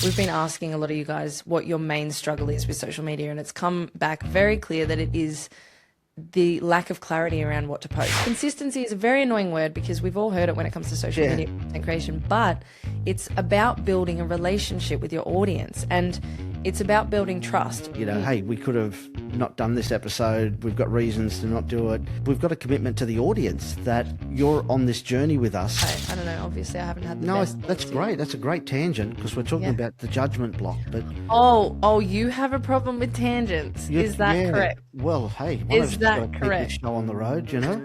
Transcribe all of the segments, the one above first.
We've been asking a lot of you guys what your main struggle is with social media, and it's come back very clear that it is the lack of clarity around what to post. Consistency is a very annoying word because we've all heard it when it comes to social media content creation, but it's about building a relationship with your audience, and it's about building trust. You know, hey, we could have not done this episode. We've got reasons to not do it. We've got a commitment to the audience that you're on this journey with us. I don't know. Obviously, I haven't had the No, best that's great. That's a great tangent because we're talking about the judgment block. But oh, you have a problem with tangents. Is that correct? Well, hey, one Is of us that got to keep correct? this show on the road, you know?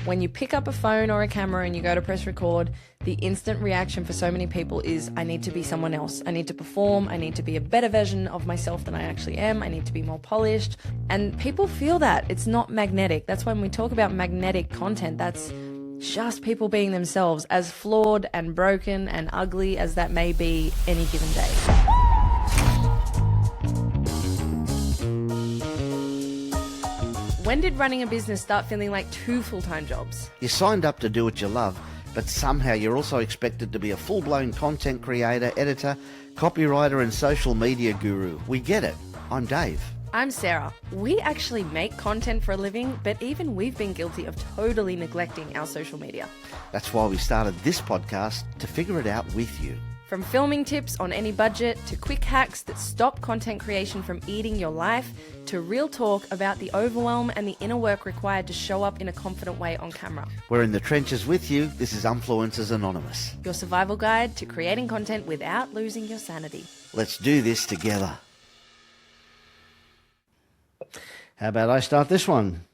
When you pick up a phone or a camera and you go to press record, the instant reaction for so many people is, I need to be someone else. I need to perform. I need to be a better version of myself than I actually am. I need to be more polished. And people feel that. It's not magnetic. That's when we talk about magnetic content. That's just people being themselves, as flawed and broken and ugly as that may be any given day. When did running a business start feeling like two full-time jobs? You signed up to do what you love, but somehow you're also expected to be a full-blown content creator, editor, copywriter, and social media guru. We get it. I'm Dave. I'm Sarah. We actually make content for a living, but even we've been guilty of totally neglecting our social media. That's why we started this podcast, to figure it out with you. From filming tips on any budget, to quick hacks that stop content creation from eating your life, to real talk about the overwhelm and the inner work required to show up in a confident way on camera. We're in the trenches with you. This is Influencers Anonymous. Your survival guide to creating content without losing your sanity. Let's do this together. How about I start this one?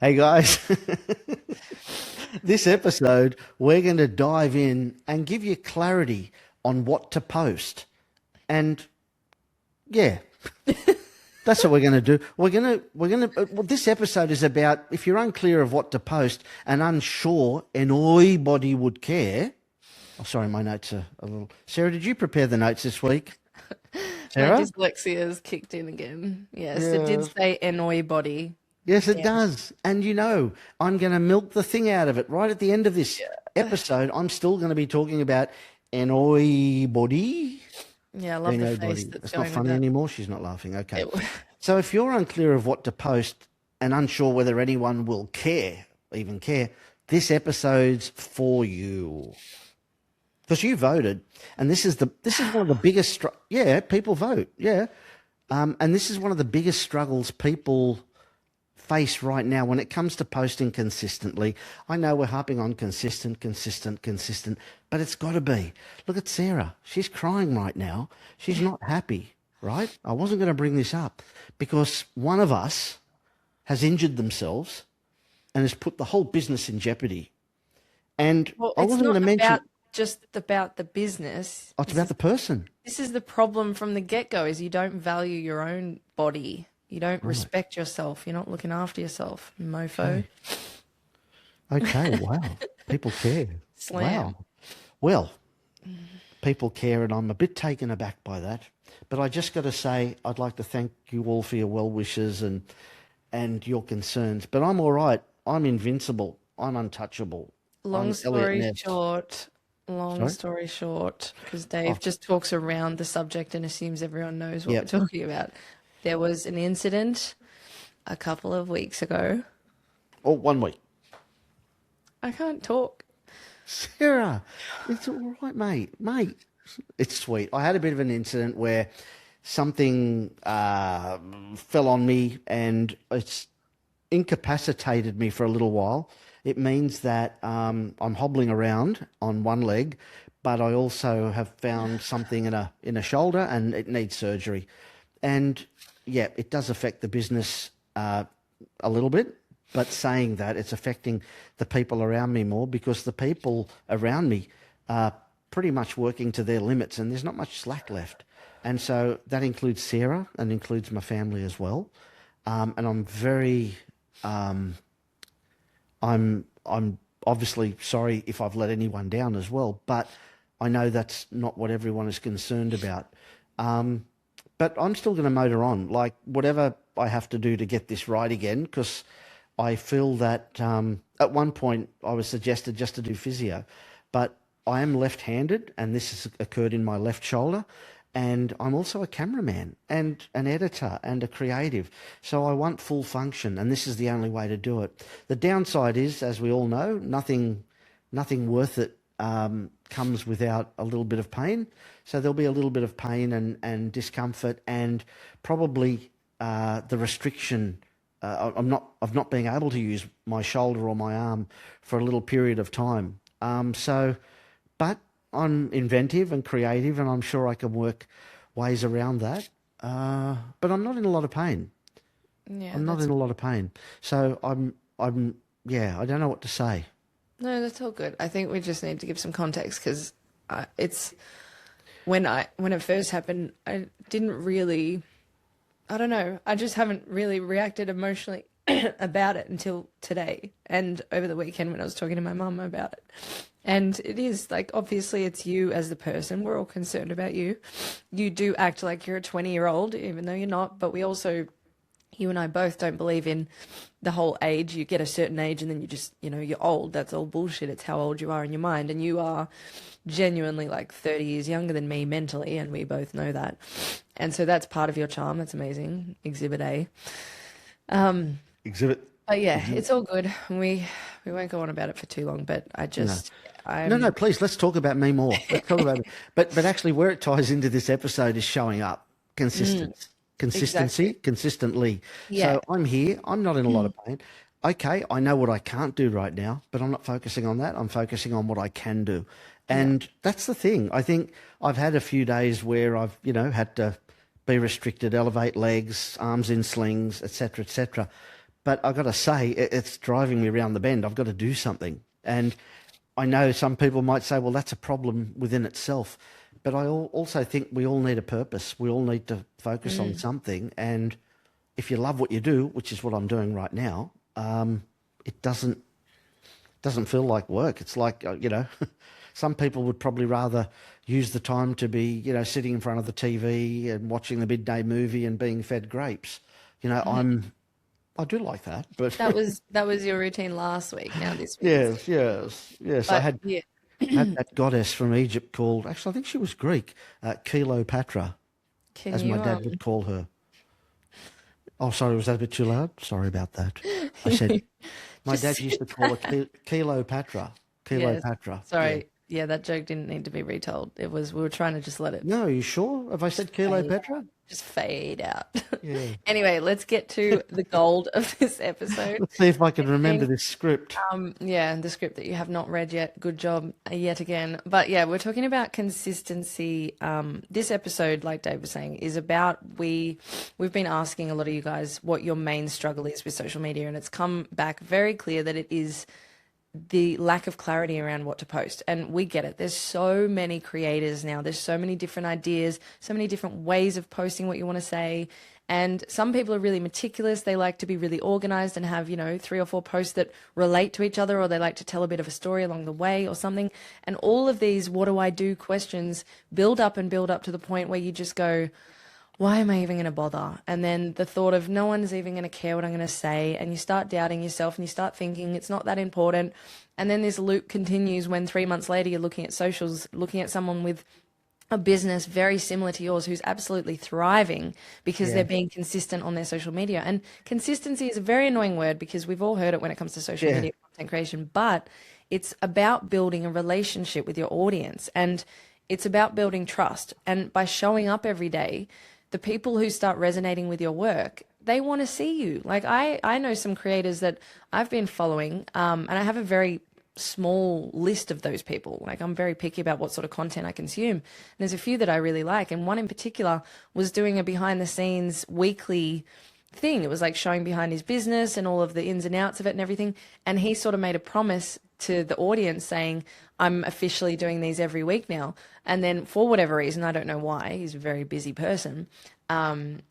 Hey guys, this episode we're going to dive in and give you clarity on what to post. And yeah, that's what we're going to do. This episode is about, if you're unclear of what to post and unsure anybody would care. Oh, sorry, my notes are a little... Sarah, did you prepare the notes this week? Sarah? My dyslexia has kicked in again. Yes, it did say annoy body. Yes, it does. And you know, I'm going to milk the thing out of it. Right at the end of this episode, I'm still going to be talking about anybody. Yeah, I love the face that's It's going not funny with that. anymore. She's not laughing. Okay. So if you're unclear of what to post and unsure whether anyone will even care, this episode's for you. Because you voted, and this is one of the biggest people vote, and this is one of the biggest struggles people face right now when it comes to posting consistently. I know we're harping on consistent, but it's got to be. Look at Sarah; she's crying right now. She's not happy, right? I wasn't going to bring this up because one of us has injured themselves and has put the whole business in jeopardy. And I wasn't going to mention. Just about the business. Oh, it's about the person. This is the problem from the get-go, is you don't value your own body. You don't respect yourself. You're not looking after yourself, mofo. Okay, wow. People care. Slam. Wow. Well, people care, and I'm a bit taken aback by that. But I just got to say, I'd like to thank you all for your well wishes and your concerns. But I'm all right. I'm invincible. I'm untouchable. Long story Sorry? story short, because Dave just talks around the subject and assumes everyone knows what we're talking about. There was an incident a couple of weeks ago. Oh, 1 week. I can't talk. Sarah, it's all right, mate. It's sweet. I had a bit of an incident where something fell on me and it's incapacitated me for a little while. It means that I'm hobbling around on one leg, but I also have found something in a shoulder and it needs surgery. And yeah, it does affect the business a little bit, but saying that, it's affecting the people around me more because the people around me are pretty much working to their limits and there's not much slack left. And so that includes Sarah and includes my family as well. And I'm very... I'm obviously sorry if I've let anyone down as well, but I know that's not what everyone is concerned about. But I'm still going to motor on, like whatever I have to do to get this right again, because I feel that at one point I was suggested just to do physio, but I am left-handed, and this has occurred in my left shoulder. And I'm also a cameraman and an editor and a creative. So I want full function, and this is the only way to do it. The downside is, as we all know, nothing worth it comes without a little bit of pain. So there'll be a little bit of pain and discomfort, and probably the restriction of not being able to use my shoulder or my arm for a little period of time. But I'm inventive and creative, and I'm sure I can work ways around that. But I'm not in a lot of pain. Yeah, I'm not in a lot of pain. So yeah, I don't know what to say. no, that's all good. I think we just need to give some context because it's when it first happened, I didn't really, I don't know, I just haven't really reacted emotionally about it until today and over the weekend when I was talking to my mum about it. And it is like, obviously it's you as the person. We're all concerned about you. You do act like you're a 20-year-old, even though you're not. But we also, you and I both don't believe in the whole age. You get a certain age and then you just, you're old. That's all bullshit. It's how old you are in your mind. And you are genuinely like 30 years younger than me mentally. And we both know that. And so that's part of your charm. That's amazing. Exhibit A. Exhibit. But yeah, it's all good. We won't go on about it for too long, but No, please, let's talk about me more. Let's talk about it. But actually, where it ties into this episode is showing up. Consistency, consistently. Yeah. So I'm here. I'm not in a lot of pain. Okay, I know what I can't do right now, but I'm not focusing on that. I'm focusing on what I can do. And that's the thing. I think I've had a few days where I've, had to be restricted, elevate legs, arms in slings, etc., etc. But I've got to say, it's driving me around the bend. I've got to do something. And I know some people might say, well, that's a problem within itself. But I also think we all need a purpose. We all need to focus on something. And if you love what you do, which is what I'm doing right now, it doesn't feel like work. It's like, some people would probably rather use the time to be, sitting in front of the TV and watching the midday movie and being fed grapes. I do like that, but that was your routine last week. Now this week, yes. but, I had that goddess from Egypt called. Actually, I think she was Greek, Cleopatra, as my dad would call her. Oh, sorry, was that a bit too loud? Sorry about that. I said my dad used to call her Cleopatra. Cleopatra. Sorry. Yeah, that joke didn't need to be retold. We were trying to just let it. No, are you sure? Have I said Cleopatra? Just fade out. Yeah. Anyway, let's get to the gold of this episode. Let's see if I can remember this script. Yeah, the script that you have not read yet. Good job yet again. But yeah, we're talking about consistency. This episode, like Dave was saying, is about we've been asking a lot of you guys what your main struggle is with social media, and it's come back very clear that it is the lack of clarity around what to post. And we get it. There's so many creators now. There's so many different ideas, so many different ways of posting what you want to say. And some people are really meticulous. They like to be really organized and have, 3 or 4 posts that relate to each other, or they like to tell a bit of a story along the way or something. And all of these what do I do questions build up to the point where you just go, why am I even going to bother? And then the thought of no one's even going to care what I'm going to say. And you start doubting yourself and you start thinking it's not that important. And then this loop continues when 3 months later you're looking at socials, looking at someone with a business very similar to yours who's absolutely thriving because they're being consistent on their social media. And consistency is a very annoying word because we've all heard it when it comes to social media content creation, but it's about building a relationship with your audience and it's about building trust. And by showing up every day, the people who start resonating with your work, they want to see you. Like I know some creators that I've been following, and I have a very small list of those people. Like I'm very picky about what sort of content I consume. And there's a few that I really like. And one in particular was doing a behind the scenes weekly thing. It was like showing behind his business and all of the ins and outs of it and everything. And he sort of made a promise to the audience saying, I'm officially doing these every week now. And then for whatever reason, I don't know why, he's a very busy person,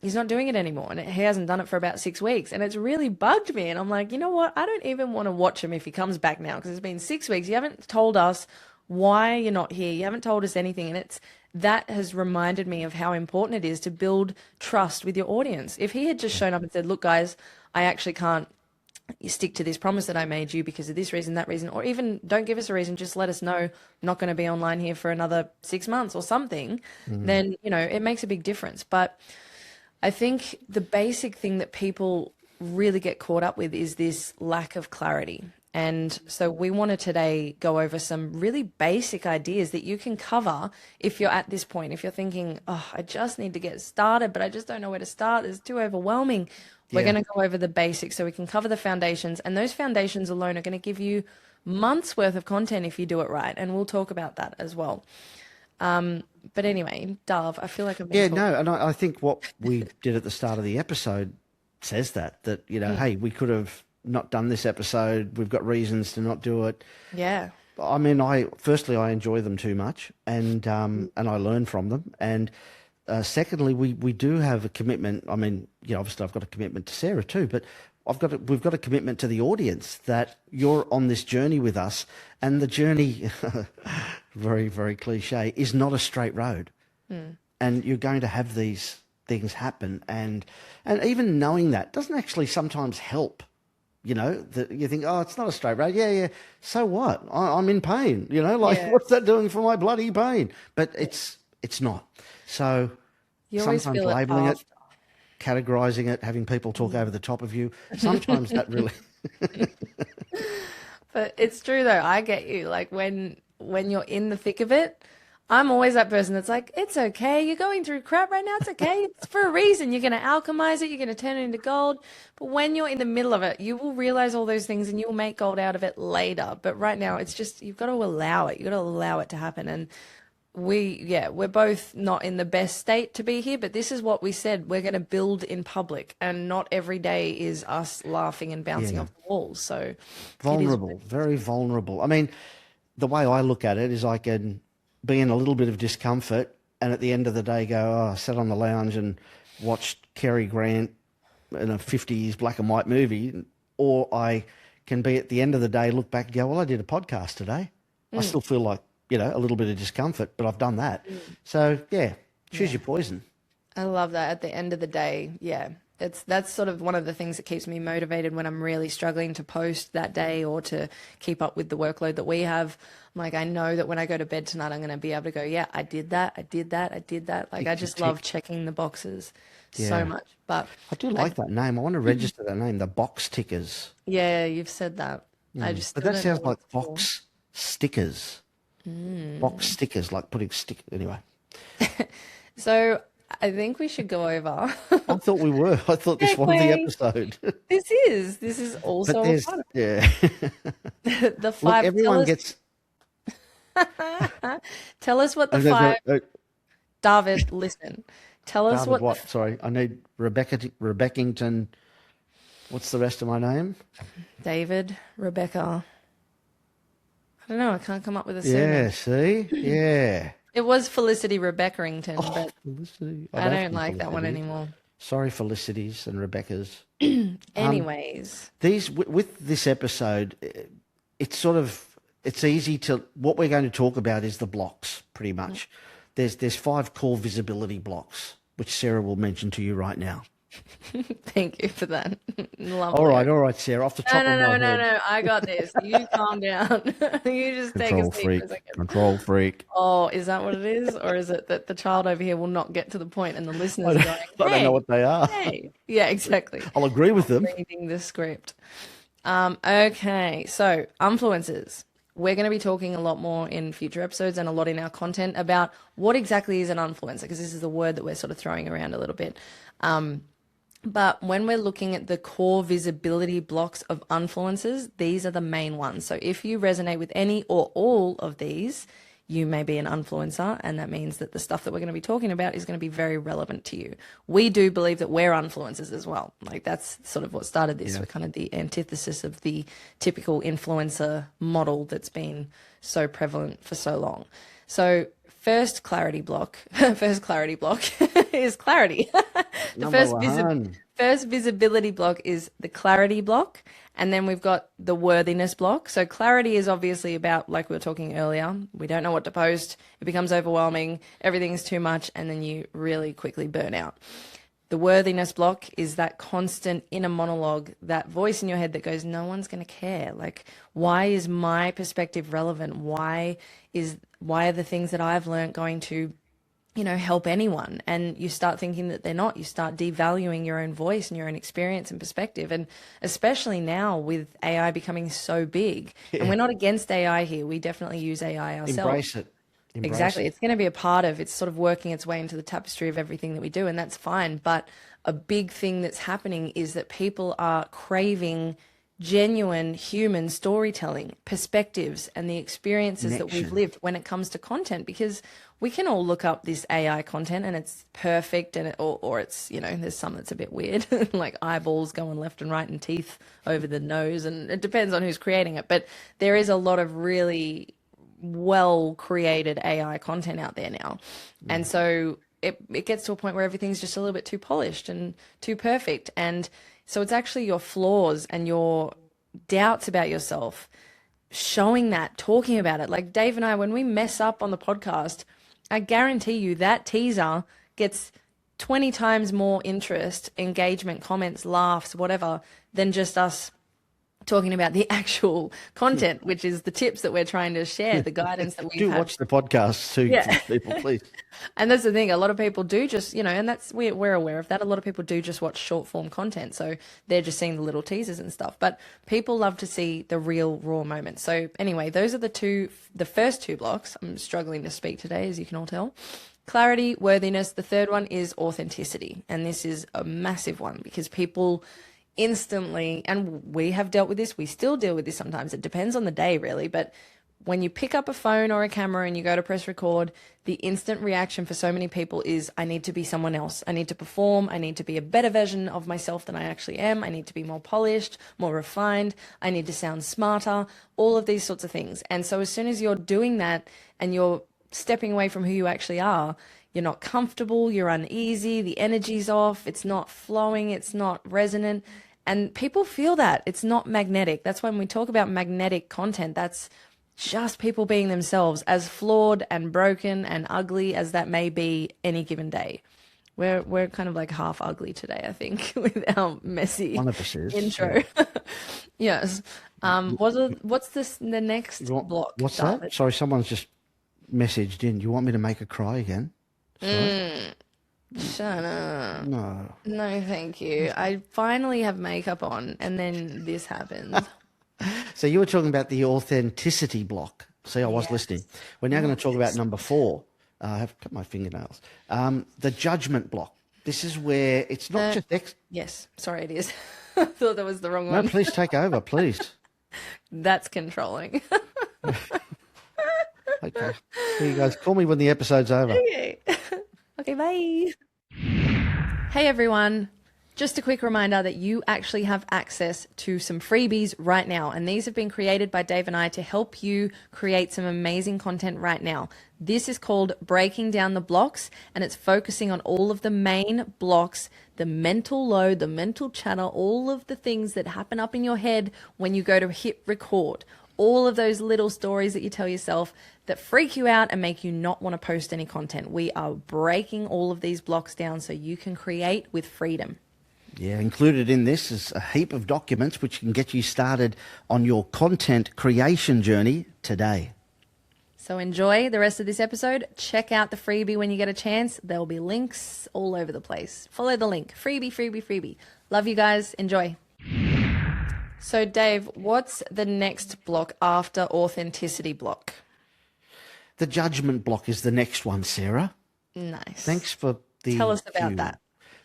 he's not doing it anymore. And he hasn't done it for about 6 weeks. And it's really bugged me. And I'm like, you know what? I don't even want to watch him if he comes back now because it's been 6 weeks. You haven't told us why you're not here. You haven't told us anything. And that has reminded me of how important it is to build trust with your audience. If he had just shown up and said, look, guys, I actually can't you stick to this promise that I made you because of this reason, that reason, or even don't give us a reason, just let us know I'm not going to be online here for another 6 months or something, then, it makes a big difference. But I think the basic thing that people really get caught up with is this lack of clarity. And so we want to today go over some really basic ideas that you can cover if you're at this point. If you're thinking, oh, I just need to get started, but I just don't know where to start. It's too overwhelming. We're going to go over the basics so we can cover the foundations. And those foundations alone are going to give you months worth of content if you do it right. And we'll talk about that as well. But anyway, Dove, I feel like I've been talking. And I think what we did at the start of the episode says that, hey, we could have not done this episode. We've got reasons to not do it. Yeah. I mean, firstly, I enjoy them too much, and I learn from them. And secondly, we do have a commitment. I mean, obviously I've got a commitment to Sarah too, but we've got a commitment to the audience that you're on this journey with us, and the journey, very, very cliche, is not a straight road. And you're going to have these things happen, and even knowing that doesn't actually sometimes help. That you think, oh, it's not a straight road. Yeah. So what? I'm in pain. What's that doing for my bloody pain? But it's not. So you always sometimes feel labeling it, categorizing it, having people talk over the top of you, sometimes that really. But it's true though. I get you. Like when you're in the thick of it, I'm always that person that's like, it's okay. You're going through crap right now. It's okay. It's for a reason. You're going to alchemize it. You're going to turn it into gold. But when you're in the middle of it, you will realize all those things and you'll make gold out of it later. But right now, it's just, you've got to allow it. You've got to allow it to happen. And we're both not in the best state to be here, but this is what we said. We're going to build in public, and not every day is us laughing and bouncing off the walls. So vulnerable, very vulnerable. I mean, the way I look at it is I can be in a little bit of discomfort and at the end of the day go, oh, I sat on the lounge and watched Cary Grant in a 50s black and white movie. Or I can be at the end of the day, look back and go, well, I did a podcast today. I still feel like, a little bit of discomfort, but I've done that. So choose your poison. I love that. At the end of the day, that's sort of one of the things that keeps me motivated when I'm really struggling to post that day or to keep up with the workload that we have. I'm like, I know that when I go to bed tonight, I'm going to be able to go, yeah, I did that. Like, I just love checking the boxes so much. But I do like that name. I want to register that name, the box tickers. Yeah, you've said that. But that sounds like box stickers. Box stickers, like putting anyway. So I think we should go over. I thought we were. I thought this was the episode. This is also a part of it. The five. Look, everyone gets. Tell us what the five. David, listen. Tell us David, what. Sorry, I need Rebeckington. What's the rest of my name? David, Rebecca. I don't know. I can't come up with a surname. Yeah. See. Yeah. It was Felicity Rebeccarington, but Felicity. I don't like Felicity. That one anymore. Sorry, Felicities and Rebeccas. Anyways. With this episode, it's easy to, what we're going to talk about is the blocks, pretty much. There's 5 core visibility blocks, which Sarah will mention to you right now. Thank you for that. Lovely. All right, Sarah. Off the top of my head. No. I got this. You calm down. You just take a seat for a second. Control freak. Oh, is that what it is? Or is it that the child over here will not get to the point and the listeners are going, hey, I don't know what they are. Hey. Yeah, exactly. I'll agree with them. Reading the script. Okay, so influencers. We're going to be talking a lot more in future episodes and a lot in our content about what exactly is an influencer, because this is a word that we're sort of throwing around a little bit. But when we're looking at the core visibility blocks of influencers, these are the main ones. So if you resonate with any or all of these, you may be an influencer, and that means that the stuff that we're going to be talking about is going to be very relevant to you. We do believe that we're influencers as well. Like, that's sort of what started this. We're kind of the antithesis of the typical influencer model that's been so prevalent for so long. So first clarity block is clarity. The first visibility block is the clarity block. And then we've got the worthiness block. So clarity is obviously about, like we were talking earlier, we don't know what to post. It becomes overwhelming. Everything's too much. And then you really quickly burn out. The worthiness block is that constant inner monologue, that voice in your head that goes, no one's going to care. Like, why is my perspective relevant? Why are the things that I've learned going to, help anyone? And you start thinking that they're not. You start devaluing your own voice and your own experience and perspective. And especially now with AI becoming so big, and we're not against AI here. We definitely use AI ourselves. Embrace it. Exactly. It's going to be a part of, it's sort of working its way into the tapestry of everything that we do, and that's fine. But a big thing that's happening is that people are craving genuine human storytelling, perspectives, and the experiences that we've lived when it comes to content, because we can all look up this AI content and it's perfect, and or it's, there's some that's a bit weird, like eyeballs going left and right and teeth over the nose, and it depends on who's creating it. But there is a lot of really well created AI content out there now. And so it gets to a point where everything's just a little bit too polished and too perfect. And so it's actually your flaws and your doubts about yourself, showing that, talking about it. Like Dave and I, when we mess up on the podcast, I guarantee you that teaser gets 20 times more interest, engagement, comments, laughs, whatever, than just us talking about the actual content, which is the tips that we're trying to share, the guidance that we watch the podcast too, people, please. And that's the thing, a lot of people do just, and that's, we're aware of that. A lot of people do just watch short form content, so they're just seeing the little teasers and stuff. But people love to see the real raw moments. So anyway, those are the first two blocks. I'm struggling to speak today, as you can all tell. Clarity, worthiness. The third one is authenticity, and this is a massive one because people instantly, and we have dealt with this, we still deal with this sometimes, it depends on the day really, but when you pick up a phone or a camera and you go to press record, the instant reaction for so many people is, I need to be someone else, I need to perform, I need to be a better version of myself than I actually am, I need to be more polished, more refined, I need to sound smarter, all of these sorts of things. And so as soon as you're doing that and you're stepping away from who you actually are, you're not comfortable, you're uneasy, the energy's off, it's not flowing, it's not resonant. And people feel that. It's not magnetic. That's when we talk about magnetic content. That's just people being themselves, as flawed and broken and ugly as that may be any given day. We're kind of like half ugly today, I think, with our messy intro. Yeah. Yes. What's the next block? What's that? Sorry, someone's just messaged in. Do you want me to make her cry again? Shut up. No, thank you. I finally have makeup on, and then this happens. So you were talking about the authenticity block. See, I was listening. We're now going to talk about number 4. I have cut my fingernails. The judgment block. This is where it's not just... Yes, sorry, it is. I thought that was the wrong one. No, please take over, please. That's controlling. Okay. Here you guys. Call me when the episode's over. Okay. Okay, bye. Hey everyone. Just a quick reminder that you actually have access to some freebies right now. And these have been created by Dave and I to help you create some amazing content right now. This is called Breaking Down the Blocks, and it's focusing on all of the main blocks, the mental load, the mental chatter, all of the things that happen up in your head when you go to hit record. All of those little stories that you tell yourself that freak you out and make you not want to post any content. We are breaking all of these blocks down so you can create with freedom. Yeah, included in this is a heap of documents which can get you started on your content creation journey today. So enjoy the rest of this episode. Check out the freebie when you get a chance. There will be links all over the place. Follow the link. Freebie, freebie, freebie. Love you guys. Enjoy. So Dave, what's the next block after authenticity block? The judgment block is the next one, Sarah. Nice. Thanks for the Tell us about that.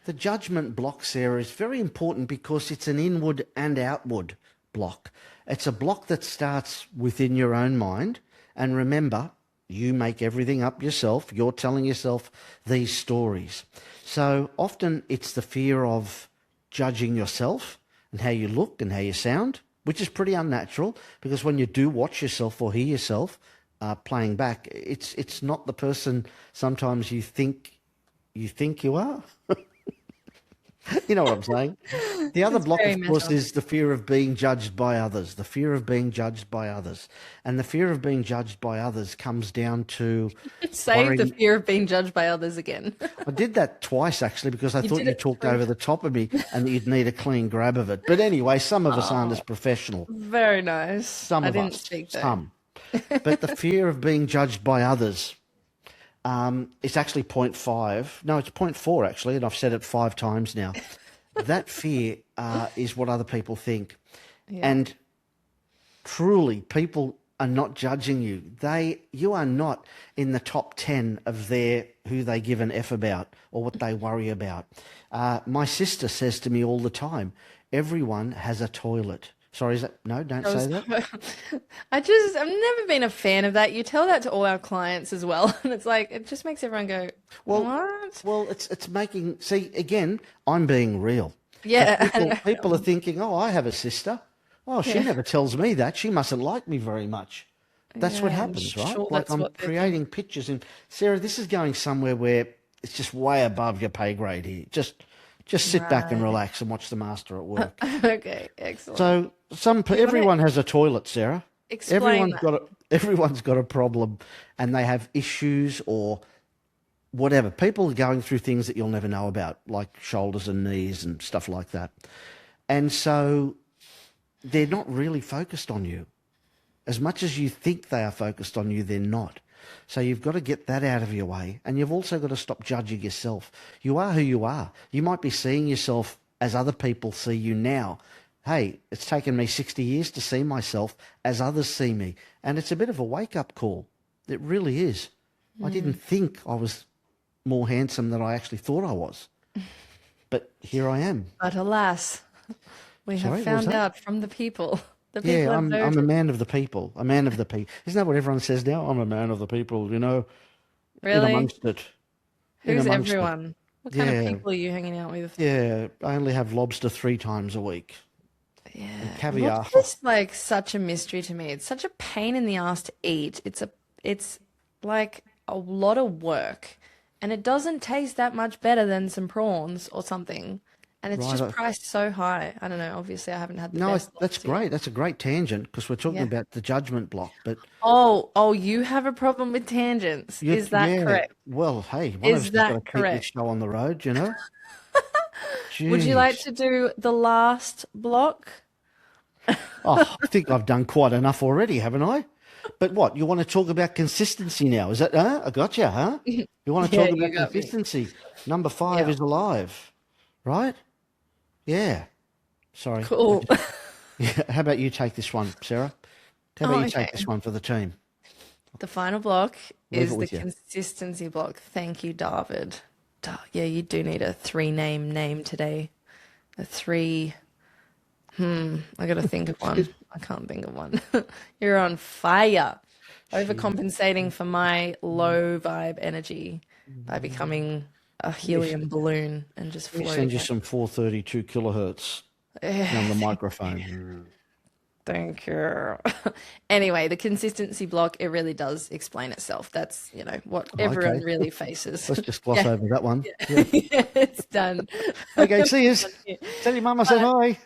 The judgment block, Sarah, is very important because it's an inward and outward block. It's a block that starts within your own mind. And remember, you make everything up yourself. You're telling yourself these stories. So often it's the fear of judging yourself and how you look and how you sound, which is pretty unnatural because when you do watch yourself or hear yourself playing back, it's not the person sometimes you think you are. You know what I'm saying? The other It's block, very of course, meta. is the fear of being judged by others, the fear of being judged by others. And the fear of being judged by others comes down to Save the worrying. fear of being judged by others again. I did that twice actually because I You thought did you it talked three. over the top of me and that you'd need a clean grab of it. But anyway, some of us aren't as Oh, professional. very nice. Some I of didn't us, speak though. some. But the fear of being judged by others, it's actually point 0.5. No, it's point 0.4 actually, and I've said it 5 times now. That fear is what other people think. Yeah. And truly, people are not judging you. You are not in the top 10 of who they give an F about or what they worry about. My sister says to me all the time, everyone has a toilet. Sorry, no, don't I say was, that. I've never been a fan of that. You tell that to all our clients as well. And it's like, it just makes everyone go, Well, what? well, it's making, see, again, I'm being real. But Yeah. I people are know. thinking, oh, I have a sister. Oh, she Yeah. never tells me that. She mustn't like me very much. That's what Yeah. I'm happens, right? sure Like that's I'm what they're thinking. creating pictures and Sarah, this is going somewhere where it's just way above your pay grade here. Just sit back and Right. relax and watch the master at work. Okay. Excellent. So You want to everyone has a toilet, Sarah. explain that? Everyone's got a problem and they have issues or whatever. People are going through things that you'll never know about, like shoulders and knees and stuff like that. And so they're not really focused on you. As much as you think they are focused on you, they're not. So you've got to get that out of your way. And you've also got to stop judging yourself. You are who you are. You might be seeing yourself as other people see you now. Hey, it's taken me 60 years to see myself as others see me. And it's a bit of a wake-up call. It really is. I didn't think I was more handsome than I actually thought I was. But here I am. But alas, we have Sorry, what was found that? out from the people. The Yeah, people have I'm a voted. man of the people. A man of the people. Isn't that what everyone says now? I'm a man of the people, in Really? amongst it. In Who's amongst it. everyone? What kind of Yeah, people are you hanging out with? yeah. I only have lobster 3 times a week. And Yeah. caviar. Lobster is like such a mystery to me. It's such a pain in the ass to eat. It's like a lot of work and it doesn't taste that much better than some prawns or something. And it's Right. just priced so high. I don't know. Obviously, I haven't had the No, best that's lobster yet. great. That's a great tangent because we're talking Yeah. about the judgment block. But Oh, you have a problem with tangents. Is that yeah, correct? well, hey, one of us Is has got that to keep this correct? show on the road. Would you like Jeez. to do the last block? Oh, I think I've done quite enough already, haven't I? But what, you want to talk about consistency now? Is that, I got you, huh? You want to Yeah, talk you about got me. consistency? Number 5 Yeah. is alive, right? Yeah. Sorry. Cool. Yeah. How about you take this one, Sarah? How about Oh, you okay. take this one for the team? The final block Leave it is the with you. consistency block. Thank you, David. Yeah, you do need a name today. A three. I gotta think of one. I can't think of one. You're on fire. Overcompensating for my low vibe energy by becoming a helium balloon and just Let me send you floating. some 432 kilohertz on the microphone. Thank you. Anyway, the consistency block, it really does explain itself. That's, what Oh, everyone okay. really faces. Let's just gloss Yeah, over that one. Yeah. it's done. Okay, see yous. Tell your mum I said hi.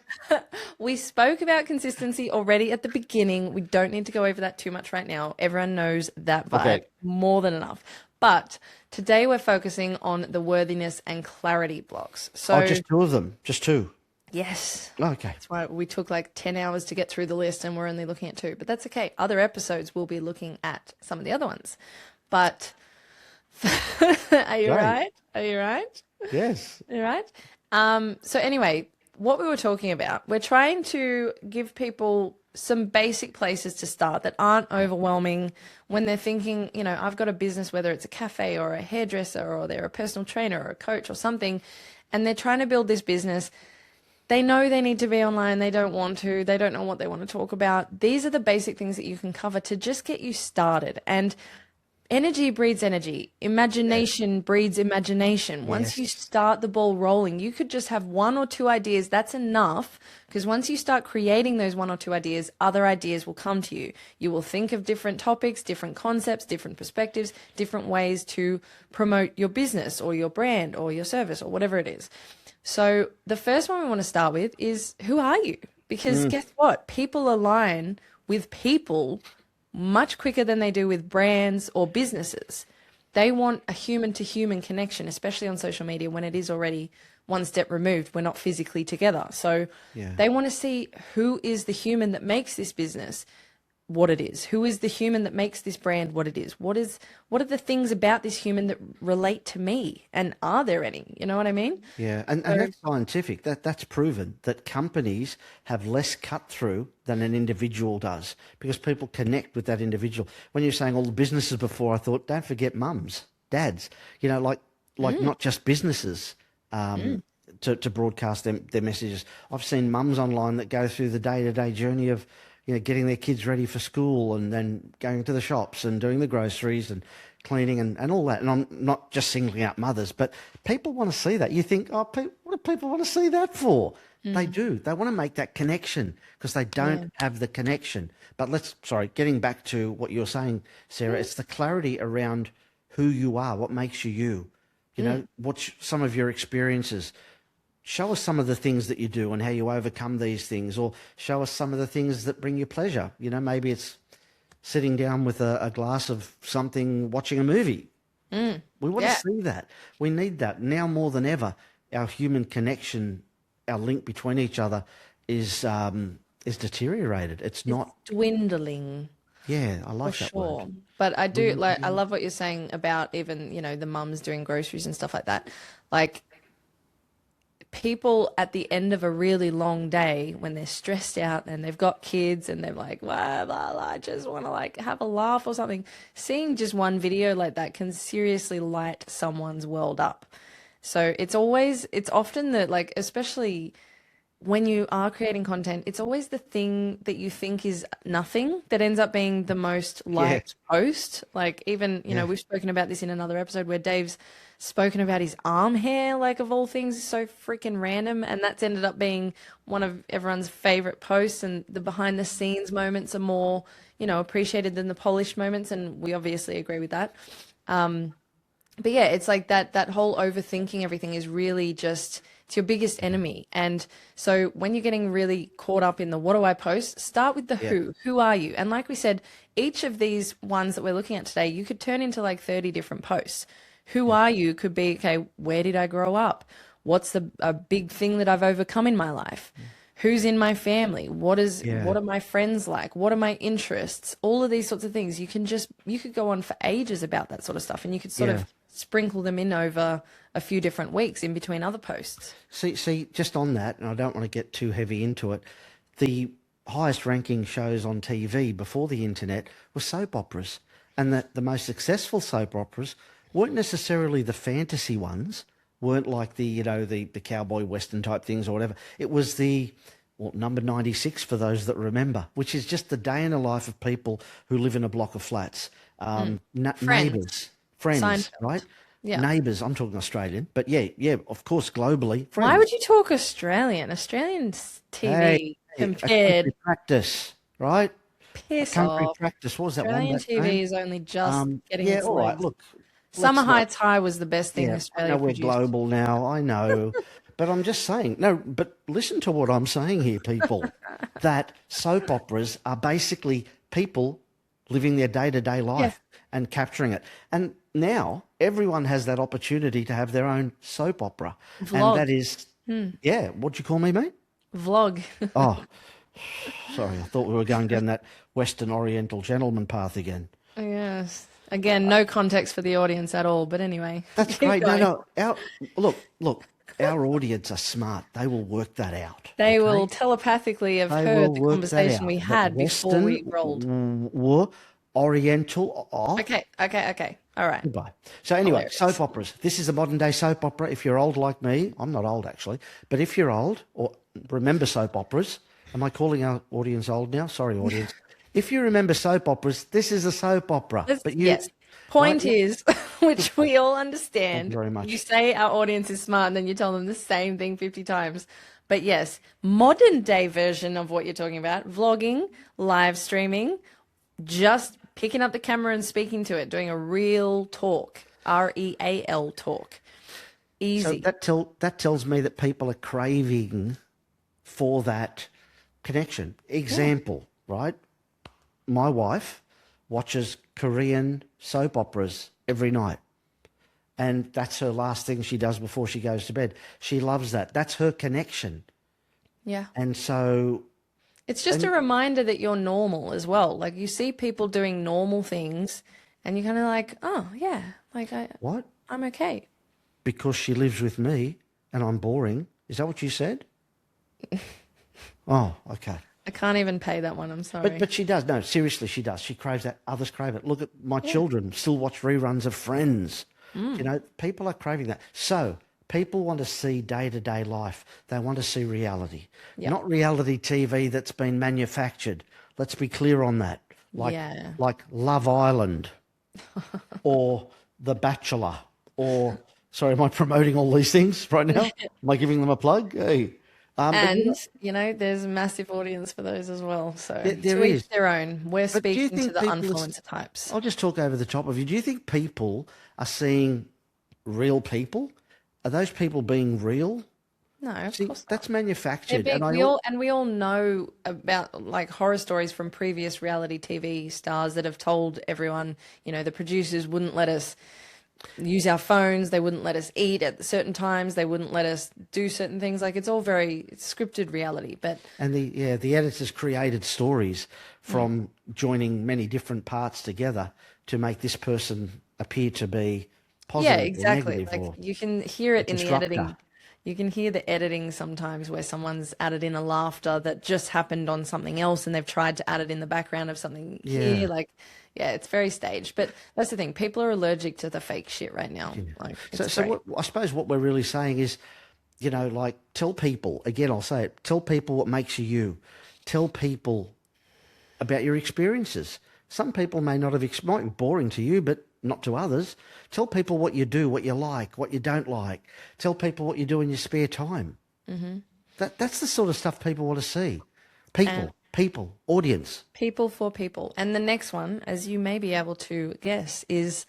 We spoke about consistency already at the beginning. We don't need to go over that too much right now. Everyone knows that vibe Okay. more than enough. But today we're focusing on the worthiness and clarity blocks. Oh, So, just 2 of them. Just 2. yes. Okay. That's why we took like 10 hours to get through the list and we're only looking at 2. But that's okay. Other episodes we'll be looking at some of the other ones. But are you Great. right? Are you right? Yes. Are you right? So anyway, what we were talking about, we're trying to give people some basic places to start that aren't overwhelming when they're thinking, I've got a business, whether it's a cafe or a hairdresser or they're a personal trainer or a coach or something, and they're trying to build this business. They know they need to be online. They don't want to. They don't know what they want to talk about. These are the basic things that you can cover to just get you started. And energy breeds energy. Imagination breeds imagination. Once you Yes. start the ball rolling, you could just have one or two ideas. That's enough. Because once you start creating those one or two ideas, other ideas will come to you. You will think of different topics, different concepts, different perspectives, different ways to promote your business or your brand or your service or whatever it is. So the first one we want to start with is, who are you? Because guess what? People align with people much quicker than they do with brands or businesses. They want a human to human connection, especially on social media when it is already one step removed. We're not physically together. So Yeah. they want to see who is the human that makes this business what it is. Who is the human that makes this brand what it is? What are the things about this human that relate to me? And are there any? You know what I mean? Yeah, and that's scientific. That's proven that companies have less cut through than an individual does because people connect with that individual. When you're saying all the businesses before, I thought, don't forget mums, dads. You know, like not just businesses to broadcast their messages. I've seen mums online that go through the day-to-day journey of, you know, getting their kids ready for school and then going to the shops and doing the groceries and cleaning and all that. And I'm not just singling out mothers, but people want to see that. You think, oh, what do people want to see that for? They do. They want to make that connection because they don't have the connection. But getting back to what you were saying, Sarah, it's the clarity around who you are, what makes you you. You know, what's some of your experiences? Show us some of the things that you do and how you overcome these things, or show us some of the things that bring you pleasure. You know, maybe it's sitting down with a glass of something, watching a movie. We want to see that. We need that. Now more than ever, our human connection, our link between each other is deteriorated. It's not Dwindling. Yeah, I like that Sure. word. But I do like, I love what you're saying about even, you know, the mums doing groceries and stuff like that. Like, people at the end of a really long day when they're stressed out and they've got kids and they're like, blah, blah, blah, I just want to like have a laugh or something. Seeing just one video like that can seriously light someone's world up. So it's often that, like, especially when you are creating content, it's always the thing that you think is nothing that ends up being the most liked post. Like, even, you know, we've spoken about this in another episode where Dave's spoken about his arm hair, like, of all things, so freaking random. And that's ended up being one of everyone's favorite posts. And the behind the scenes moments are more, you know, appreciated than the polished moments. And we obviously agree with that. But yeah, it's like that whole overthinking everything is really just, it's your biggest enemy. And so when you're getting really caught up in the what do I post, start with the who. Who are you? And like we said, each of these ones that we're looking at today, you could turn into like 30 different posts. Who are you could be, okay, where did I grow up? What's a big thing that I've overcome in my life? Who's in my family? What are my friends like? What are my interests? All of these sorts of things. You could go on for ages about that sort of stuff, and you could sort of sprinkle them in over a few different weeks in between other posts. See, just on that, and I don't want to get too heavy into it, the highest ranking shows on TV before the internet were soap operas, and that the most successful soap operas weren't necessarily the fantasy ones, weren't like the cowboy western type things or whatever. It was number 96 for those that remember, which is just the day in the life of people who live in a block of flats. Neighbours, friends, Seinfeld. right? Yeah. Neighbours, I'm talking Australian, but yeah, of course, globally, friends. Why would you talk Australian? Australian TV Hey, a compared. country practice, right? Piss Country off. practice. What was that one? Australian That TV name? is only just getting its all right. legs. Look, Summer let's not- Heights High was the best thing I Australia know we're produced. global now. I know, but I'm just saying. No, but listen to what I'm saying here, people. That soap operas are basically people living their day-to-day life and capturing it. And now everyone has that opportunity to have their own soap opera, Vlog. and that is, what do you call me, mate? Vlog. Oh, sorry. I thought we were going down that Western Oriental gentleman path again. Yes. Again, no context for the audience at all, but anyway. That's keep great. going. No. Look. Our audience are smart. They will work that out. They okay? will telepathically have They heard will the work that conversation out. we But had before we Western rolled. Oriental. Okay. All right. Goodbye. So anyway, Hilarious. soap operas. This is a modern day soap opera. If you're old like me, I'm not old actually, but if you're old or remember soap operas, am I calling our audience old now? Sorry, audience. If you remember soap operas, this is a soap opera. But you, Yes. Point Right? is, which we all Thank you understand, very you much. say our audience is smart and then you tell them the same thing 50 times. But yes, modern day version of what you're talking about, vlogging, live streaming, just picking up the camera and speaking to it, doing a real talk, real talk. So Easy. that tells me that people are craving for that connection. Yeah. Example, right? My wife watches Korean soap operas every night. And that's her last thing she does before she goes to bed. She loves that. That's her connection. Yeah. And so, It's just a and reminder that you're normal as well. Like you see people doing normal things and you're kind of like, oh, yeah, like what? I'm okay. Because she lives with me and I'm boring. Is that what you said? Oh, okay. I can't even pay that one. I'm sorry. But she does. No, seriously, she does. She craves that. Others crave it. Look at my Yeah. children still watch reruns of Friends. You know, people are craving that. So people want to see day-to-day life. They want to see reality, Yep. not reality TV that's been manufactured. Let's be clear on that. Yeah. Like Love Island or The Bachelor or, sorry, am I promoting all these things right now? Am I giving them a plug? Hey. But you And, know, there's a massive audience for those as well. So there to each is. their own. We're But do you speaking to think the people influencer types. I'll just talk over the top of you. Do you think people are seeing real people? Are those people being real? No, of See, course not. that's They're manufactured. big. We all know about like horror stories from previous reality TV stars that have told everyone, the producers wouldn't let us use our phones, they wouldn't let us eat at certain times, they wouldn't let us do certain things. Like it's all very scripted reality. But And the editors created stories from joining many different parts together to make this person appear to be yeah, positive or exactly. negative Like or you can hear a it in the disruptor. editing. You can hear the editing sometimes where someone's added in a laughter that just happened on something else and they've tried to add it in the background of something here. Yeah. Like, yeah, it's very staged. But that's the thing. People are allergic to the fake shit right now. Like, So, it's so great. what, I suppose what we're really saying is, like tell people, again, I'll say it, tell people what makes you you. Tell people about your experiences. Some people may not have, might be boring to you, but not to others. Tell people what you do, what you like, what you don't like. Tell people what you do in your spare time. That's the sort of stuff people want to see. And People, audience. people for people. And the next one, as you may be able to guess, is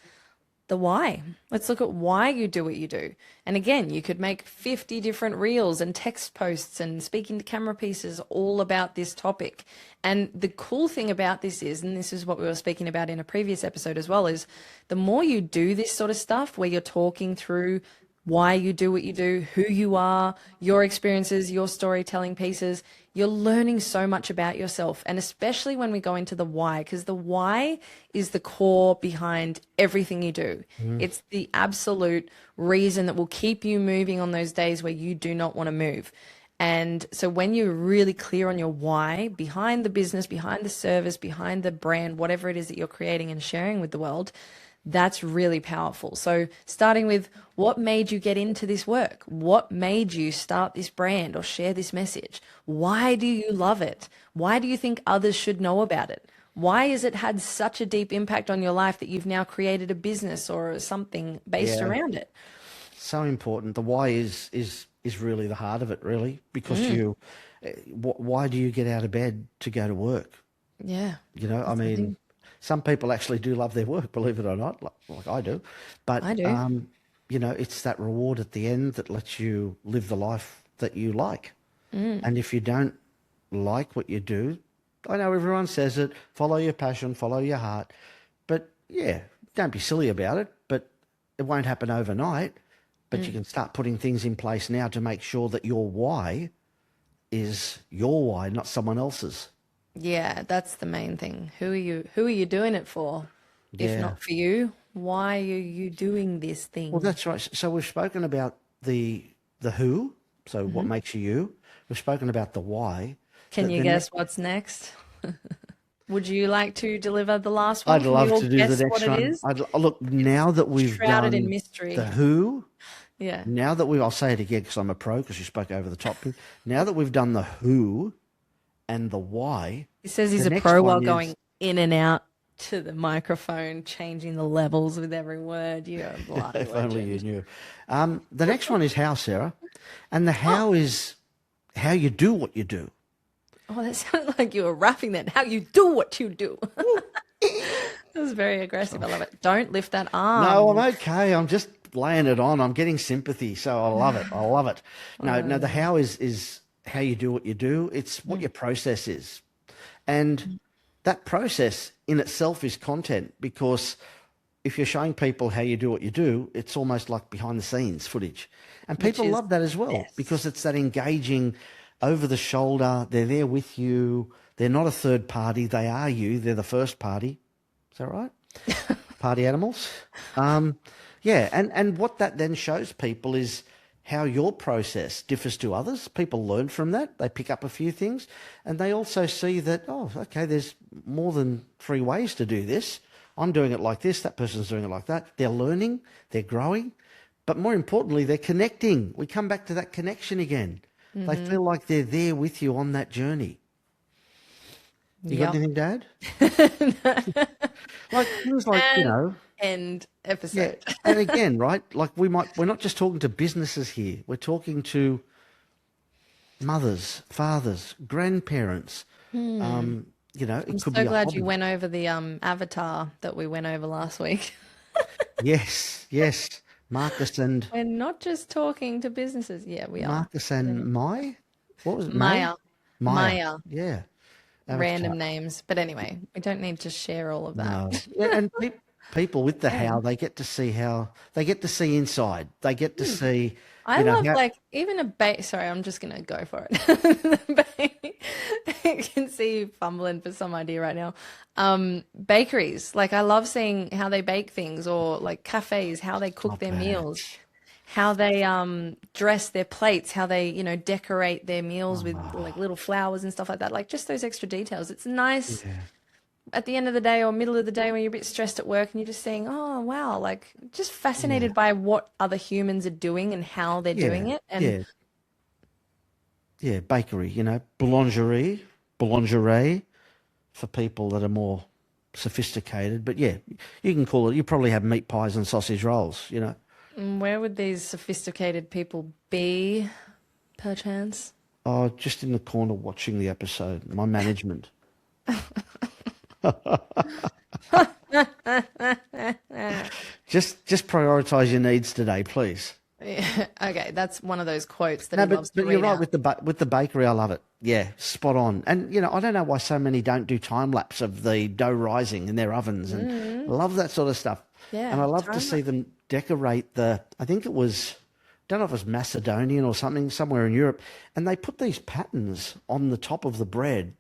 the why. Let's look at why you do what you do. And again, you could make 50 different reels and text posts and speaking to camera pieces all about this topic. And the cool thing about this is, and this is what we were speaking about in a previous episode as well, is the more you do this sort of stuff where you're talking through why you do what you do, who you are, your experiences, your storytelling pieces, you're learning so much about yourself. And especially when we go into the why, because the why is the core behind everything you do. It's the absolute reason that will keep you moving on those days where you do not want to move. And so when you're really clear on your why behind the business, behind the service, behind the brand, whatever it is that you're creating and sharing with the world, that's really powerful. So starting with what made you get into this work? What made you start this brand or share this message? Why do you love it? Why do you think others should know about it? Why has it had such a deep impact on your life that you've now created a business or something based Yeah. around it? So important. The why is really the heart of it, really, because why do you get out of bed to go to work? Yeah. I mean, some people actually do love their work, believe it or not, like I do. But, I do. it's that reward at the end that lets you live the life that you like. And if you don't like what you do, I know everyone says it, follow your passion, follow your heart. But yeah, don't be silly about it. But it won't happen overnight. But you can start putting things in place now to make sure that your why is your why, not someone else's. Yeah, that's the main thing. Who are you doing it for? If Yeah. not for you, why are you doing this Well, thing? that's right. So we've spoken about the who, so what makes you you. We've spoken about the why. Can you The guess what's next? Would you like to deliver the last one? I'd Can we love all to do the guess what next it one. is? Look, now that we've Shrouded in done mystery. the who, Yeah. now that I'll say it again because I'm a pro because you spoke over the top. Now that we've done the who and the why, He says he's the a next pro while one going is in and out. to the microphone, changing the levels with every word. You're a bloody If only you legend. knew. The next one is how, Sarah. And the how is how you do what you do. Oh, that sounded like you were rapping then. How you do what you do. That was very aggressive. I love it. Don't lift that No, arm. I'm okay. I'm just laying it on. I'm getting sympathy, so I love it. I love it. No, the how is how you do what you do. It's what your process is. And that process in itself is content, because if you're showing people how you do what you do, it's almost like behind the scenes footage. And Which people is love that as well, yes. because it's that engaging over the shoulder. They're there with you. They're not a third party. They are you. They're the first party. Is that right? Party animals. Yeah, and what that then shows people is how your process differs to others. People learn from that. They pick up a few things, and they also see that, oh, okay, there's more than 3 ways to do this. I'm doing it like this. That person's doing it like that. They're learning. They're growing. But more importantly, they're connecting. We come back to that connection again. They feel like they're there with you on that journey. You got Yep. anything to add? Like things like, And end yeah. episode. And again, right? Like we're not just talking to businesses here. We're talking to mothers, fathers, grandparents. It could So be a glad hobby. you went over the avatar that we went over last week. Yes. We're not just talking to businesses. Yeah, we are. Marcus and Mai? What was it? May? Maya. Maya. Maya. Yeah. Avatar. Random names. But anyway, we don't need to share all of that. No. Yeah, and people with the how, they get to see inside. They get to see, I love how, like even sorry, I'm just gonna go for it. I can see you fumbling for some idea right now. Bakeries. Like I love seeing how they bake things, or like cafes, how they cook their meals, how they dress their plates, how they, decorate their meals with like little flowers and stuff like that. Like just those extra details. It's nice at the end of the day or middle of the day when you're a bit stressed at work and you're just saying, oh, wow, like just fascinated by what other humans are doing and how they're doing it. And bakery, boulangerie for people that are more sophisticated. But yeah, you can call it, you probably have meat pies and sausage rolls, where would these sophisticated people be, perchance? Oh, just in the corner watching the episode, my management. Just prioritize your needs today, please. Yeah, okay, that's one of those quotes that No, he loves to but you're read right out. with the bakery. I love it. Yeah, spot on. And I don't know why so many don't do time lapse of the dough rising in their ovens, and I love that sort of stuff. Yeah, and I love to time see them decorate I think it was, don't know if it was Macedonian or something, somewhere in Europe, and they put these patterns on the top of the bread,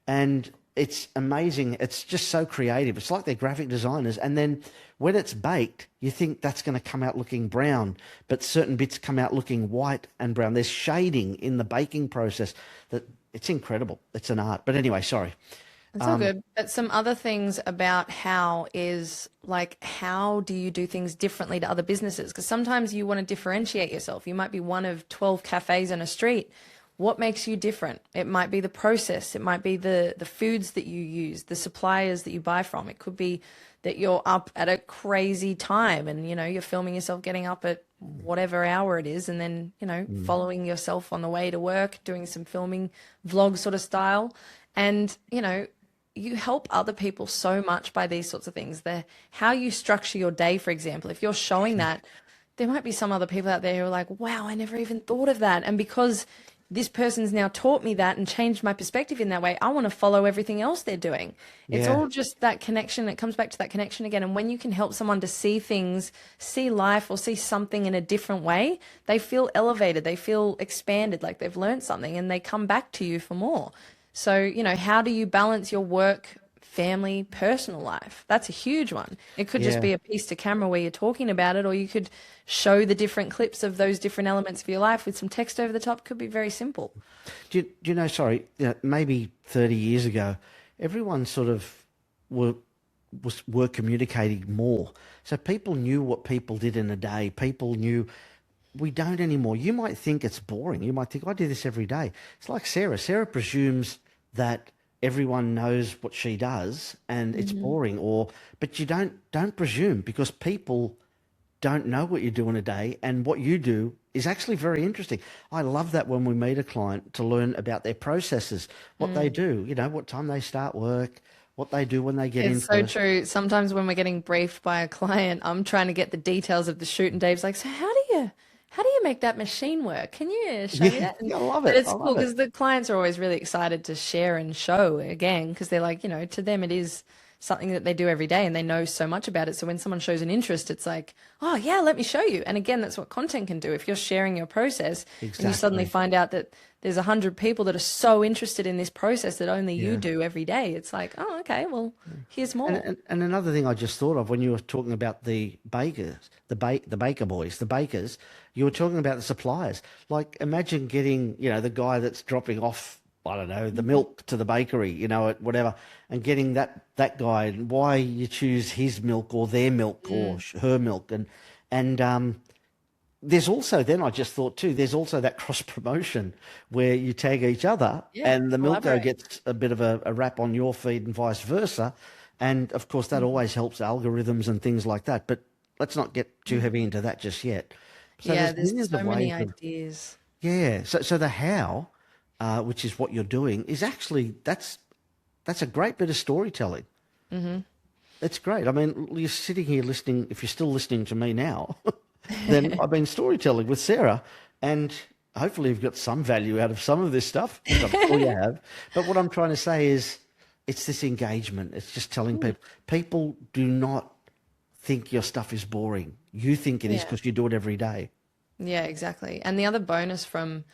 and it's amazing. It's just so creative. It's like they're graphic designers. And then when it's baked, you think that's going to come out looking brown, but certain bits come out looking white and brown. There's shading in the baking process that it's incredible. It's an art. But anyway, sorry. It's all good. But some other things about how is like, how do you do things differently to other businesses? Because sometimes you want to differentiate yourself. You might be one of 12 cafes on a street. What makes you different? It might be the process. It might be the foods that you use, the suppliers that you buy from. It could be that you're up at a crazy time and, you're filming yourself getting up at whatever hour it is, and then, following yourself on the way to work, doing some filming, vlog sort of style. And, you help other people so much by these sorts of things. How you structure your day, for example, if you're showing that, there might be some other people out there who are like, wow, I never even thought of that. And because this person's now taught me that and changed my perspective in that way, I want to follow everything else they're doing. It's all just that connection. It comes back to that connection again. And when you can help someone to see things, see life, or see something in a different way, they feel elevated, they feel expanded, like they've learned something, and they come back to you for more. So, how do you balance your work, family, personal life? That's a huge one. It could just be a piece to camera where you're talking about it, or you could show the different clips of those different elements of your life with some text over the top. Could be very simple. Do you know, sorry, maybe 30 years ago, everyone sort of were communicating more. So people knew what people did in a day. People knew. We don't anymore. You might think it's boring. You might think, I do this every day. It's like Sarah. Sarah presumes that everyone knows what she does and it's boring, or but you don't presume, because people don't know what you do in a day, and what you do is actually very interesting. I love that when we meet a client, to learn about their processes, what they do, what time they start work, what they do when they get It's so into. true. Sometimes when we're getting briefed by a client, I'm trying to get the details of the shoot, and Dave's like, "So how do you make that machine work? Can you show me Yeah, that?" And, I love but it. I it's cool love it. because the clients are always really excited to share and show again, because they're like, to them it is something that they do every day and they know so much about it. So when someone shows an interest, it's like, "Oh yeah, let me show you." And again, that's what content can do. If you're sharing your process and you suddenly Exactly. find out that there's 100 people that are so interested in this process that only you Yeah. do every day, it's like, "Oh, okay, well, here's And, more." and and another thing I just thought of when you were talking about the bakers, the baker boys, the bakers, you were talking about the suppliers. Like, imagine getting, the guy that's dropping off, I don't know, the milk to the bakery, at whatever, and getting that guy, and why you choose his milk or their milk or her milk, and there's also, then I just thought too, there's also that cross promotion where you tag each other Yeah, and the Milko collaborate. gets a bit of a rap on your feed and vice versa. And of course, that always helps algorithms and things like that. But let's not get too heavy into that just yet. So Yeah, there's there's millions of so many ways of, ideas. yeah. So the how, which is what you're doing, is actually, that's a great bit of storytelling. It's great. I mean, you're sitting here listening, if you're still listening to me now, then I've been storytelling with Sarah, and hopefully you've got some value out of some of this stuff, which I'm sure you have. But what I'm trying to say is it's this engagement. It's just telling people do not think your stuff is boring. You think it is Yeah. because you do it every day. Yeah, exactly. And the other bonus from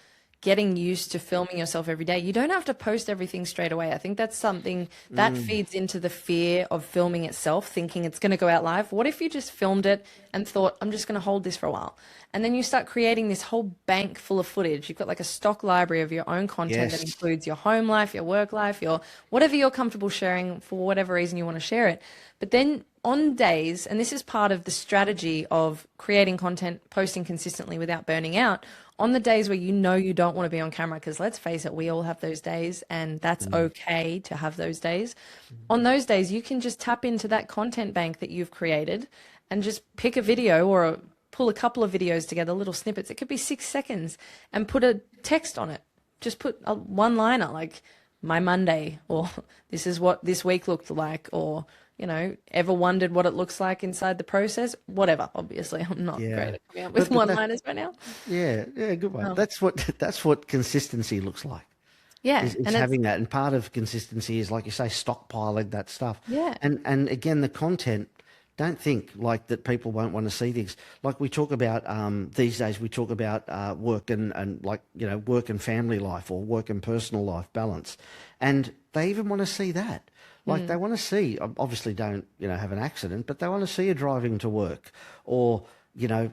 getting used to filming yourself every day, you don't have to post everything straight away. I think that's something that feeds into the fear of filming itself, thinking it's going to go out live. What if you just filmed it and thought, "I'm just going to hold this for a while?" And then you start creating this whole bank full of footage. You've got like a stock library of your own content that Yes. includes your home life, your work life, your whatever you're comfortable sharing for whatever reason you want to share it. But then on days, and this is part of the strategy of creating content, posting consistently without burning out, on the days where you don't want to be on camera, because let's face it, we all have those days, and that's okay to have those days. On those days, you can just tap into that content bank that you've created and just pick a video or pull a couple of videos together, little snippets. It could be 6 seconds, and put a text on it. Just put a one liner like, "My Monday," or "This is what this week looked like," or "Ever wondered what it looks like inside the process?" Whatever. Obviously, I'm not great Yeah. at coming up with But that, one-liners right now. yeah, yeah, good one. Um, That's what consistency looks like. yeah, Is and it's having that, and part of consistency is, like you say, stockpiling that stuff. yeah, And again, the content, don't think like that people won't want to see things. Like we talk about these days, we talk about work and like, work and family life, or work and personal life balance, and they even want to see that. Like they want to see, obviously don't, have an accident, but they want to see you driving to work, or,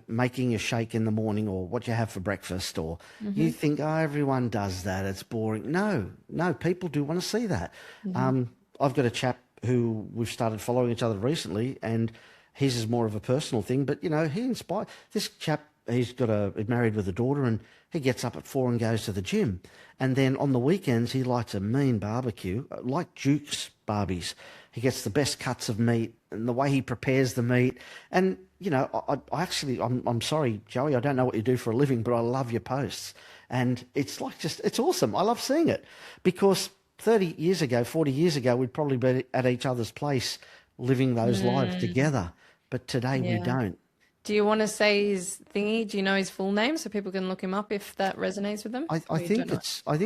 making a shake in the morning, or what you have for breakfast, or you think, oh, everyone does that, it's boring. No, no, people do want to see that. I've got a chap who we've started following each other recently, and his is more of a personal thing, but, he inspired this chap. He's he's married with a daughter, and he gets up at 4 and goes to the gym. And then on the weekends, he lights a mean barbecue, like Duke's Barbies. He gets the best cuts of meat, and the way he prepares the meat. And, I actually, I'm sorry, Joey, I don't know what you do for a living, but I love your posts. And it's like it's awesome. I love seeing it, because 30 years ago, 40 years ago, we'd probably be at each other's place living those lives together. But today we yeah. don't. Do you want to say his thingy? Do you know his full name so people can look him up if that resonates with them? I, Or I you don't think know?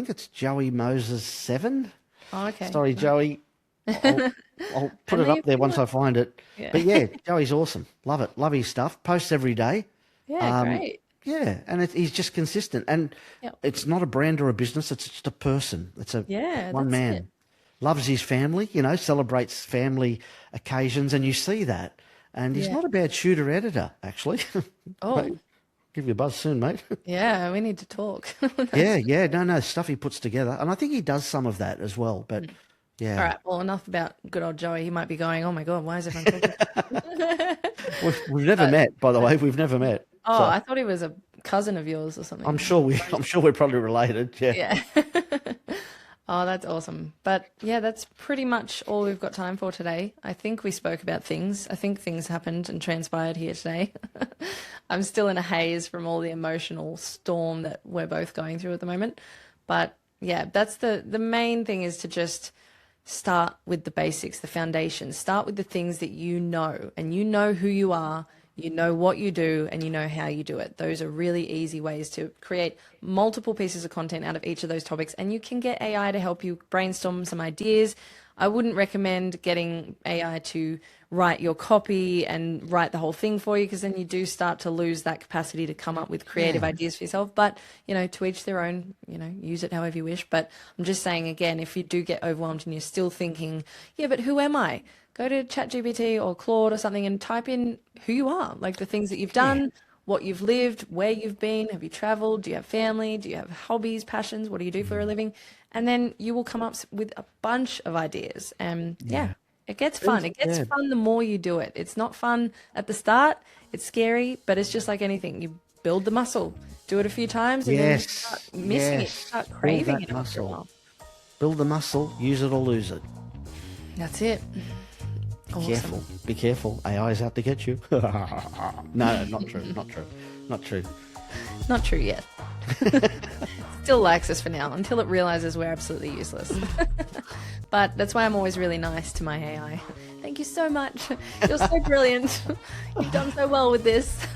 it's Joey Moses 7. Oh, okay. Sorry, Joey. I'll I put know it up you're there feeling once I it. find it. Yeah. But yeah, Joey's awesome. Love it. Love his stuff. Posts every day. Yeah, Um, great. yeah, and he's just consistent. And Yep. it's not a brand or a business. It's just a person. It's a Yeah, one that's it. man. Loves his family. Celebrates family occasions, and you see that. And he's Yeah. not a bad shooter editor, actually. Oh, Mate, give you a buzz soon, mate. yeah, we need to talk. Yeah, That's yeah. No, stuff he puts together, and I think he does some of that as well. But all yeah. right. Well, enough about good old Joey. He might be going, "Oh my God, why is everyone talking?" We've never But met, by the way. We've never met. oh, So I thought he was a cousin of yours or I'm something. sure I'm sure we're probably related. Yeah. Yeah. Oh, that's awesome. But yeah, that's pretty much all we've got time for today. I think we spoke about things. I think things happened and transpired here today. I'm still in a haze from all the emotional storm that we're both going through at the moment. But yeah, that's the main thing, is to just start with the basics, the foundation. Start with the things that you know, and you know who you are, you know what you do, and you know how you do it. Those are really easy ways to create multiple pieces of content out of each of those topics, and you can get AI to help you brainstorm some ideas. I wouldn't recommend getting AI to write your copy and write the whole thing for you, because then you do start to lose that capacity to come up with creative ideas for yourself. But, to each their own, use it however you wish. But I'm just saying, again, if you do get overwhelmed and you're still thinking, yeah, but who am I? Go to ChatGPT or Claude or something and type in who you are, like the things that you've done, what you've lived, where you've been, have you traveled, do you have family, do you have hobbies, passions, what do you do for a living? And then you will come up with a bunch of ideas. And it gets fun. It gets fun the more you do it. It's not fun at the start. It's scary, but it's just like anything. You build the muscle, do it a few times, and then you start missing it, you start craving it after a while. Build the muscle, use it or lose it. That's it. Awesome. Careful. Be careful. AI is out to get you. No, not true. Not true. Not true. Not true yet. Still likes us for now, until it realizes we're absolutely useless. But that's why I'm always really nice to my AI. Thank you so much. You're so brilliant. You've done so well with this.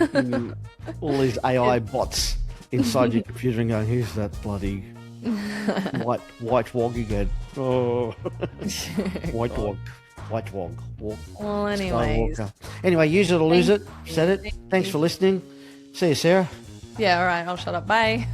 All these AI bots inside your computer and going, who's that bloody white wog again? Oh, white wog. White wog. Well, anyways. Anyway, use it or lose it. Said it. Thanks for listening. See you, Sarah. Yeah, all right. I'll shut up. Bye.